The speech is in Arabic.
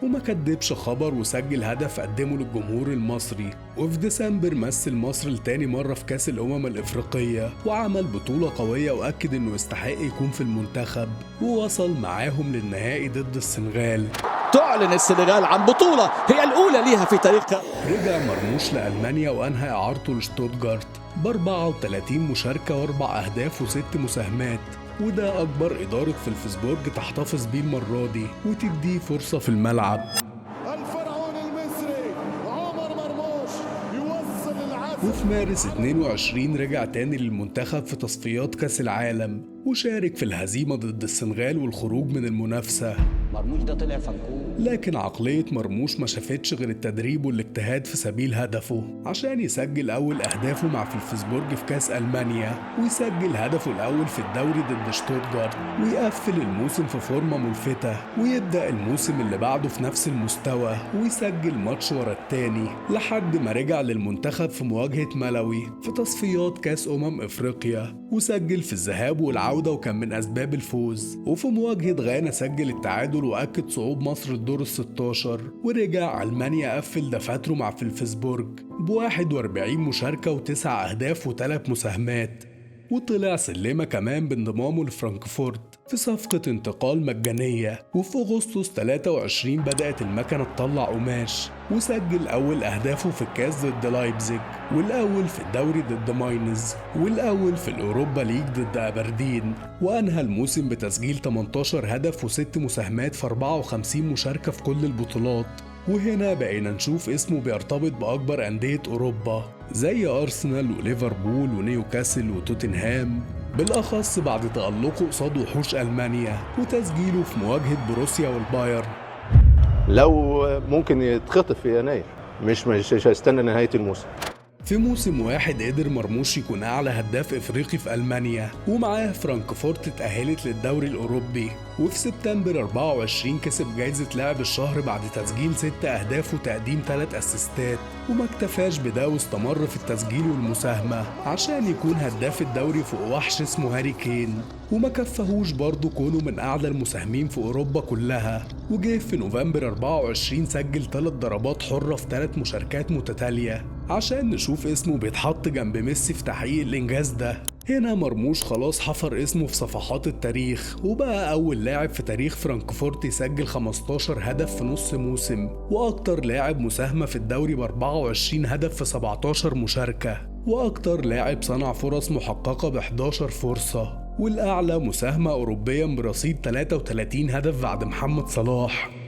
وما كدبش خبر وسجل هدف قدمه للجمهور المصري. وفي ديسمبر مثل مصر لتاني مرة في كأس الأمم الإفريقية وعمل بطولة قوية وأكد إنه يستحق يكون في المنتخب، ووصل معاهم للنهائي ضد السنغال. تعلن السنغال عن بطولة هي الأولى ليها في تاريخها. رجع مرموش لألمانيا وأنهى إعارته لشتوتجارت ب34 مشاركة و4 أهداف و6 مساهمات، وده أكبر إدارة فلفسبورج تحتفظ بيه المرة دي وتديه فرصة في الملعب. الفرعون المصري عمر مرموش يوصل العزم. وفي مارس 22 رجع تاني للمنتخب في تصفيات كأس العالم وشارك في الهزيمة ضد السنغال والخروج من المنافسة. مرموش ده طلع فنكون، لكن عقلية مرموش ما شافتش غير التدريب والاجتهاد في سبيل هدفه عشان يسجل أول أهدافه مع فلفسبورج في كأس ألمانيا، ويسجل هدفه الأول في الدوري ضد شتوتجارت، ويقفل الموسم في فورمة ملفتة، ويبدأ الموسم اللي بعده في نفس المستوى ويسجل ماتش ورا التاني لحد ما رجع للمنتخب في مواجهة ملاوي في تصفيات كأس أفريقيا، وسجل في الذهاب والعودة وكان من أسباب الفوز. وفي مواجهة غانا سجل التعادل وأكد صعود مصر الدور ال16، ورجع ألمانيا قفل دفاتره مع فلفسبورج ب41 مشاركة و9 أهداف و3 مساهمات، وطلع سلمة كمان بانضمامه لفرانكفورت في صفقة انتقال مجانية. وفي أغسطس 23 بدأت المكنة تطلع قماش وسجل أول أهدافه في الكاس ضد لايبزيج، والأول في الدوري ضد ماينز، والأول في الأوروبا ليج ضد أبردين، وأنهى الموسم بتسجيل 18 هدف و6 مساهمات في 54 مشاركة في كل البطولات. وهنا بقينا نشوف اسمه بيرتبط بأكبر أندية أوروبا زي أرسنال وليفربول ونيوكاسل وتوتنهام، بالأخص بعد تألقه قصاد وحوش ألمانيا وتسجيله في مواجهة بروسيا والبايرن. لو ممكن يتخطف في يناير، مش هيستنى نهاية الموسم. في موسم واحد قدر مرموش يكون أعلى هداف إفريقي في ألمانيا، ومعاه فرانكفورت اتأهلت للدوري الأوروبي. وفي سبتمبر 24 كسب جايزة لاعب الشهر بعد تسجيل 6 أهداف وتقديم 3 أسيستات، وما اكتفاش بده واستمر في التسجيل والمساهمة عشان يكون هداف الدوري فوق وحش اسمه هاري كين. وما كفهوش برضه كونه من أعلى المساهمين في أوروبا كلها، وجه في نوفمبر 24 سجل 3 ضربات حرة في 3 مشاركات متتالية عشان نشوف اسمه بيتحط جنب ميسي في تحقيق الإنجاز ده. هنا مرموش خلاص حفر اسمه في صفحات التاريخ، وبقى أول لاعب في تاريخ فرانكفورت يسجل 15 هدف في نص موسم، وأكتر لاعب مساهمة في الدوري ب24 هدف في 17 مشاركة، وأكتر لاعب صنع فرص محققة ب11 فرصة، والأعلى مساهمة أوروبيا برصيد 33 هدف بعد محمد صلاح.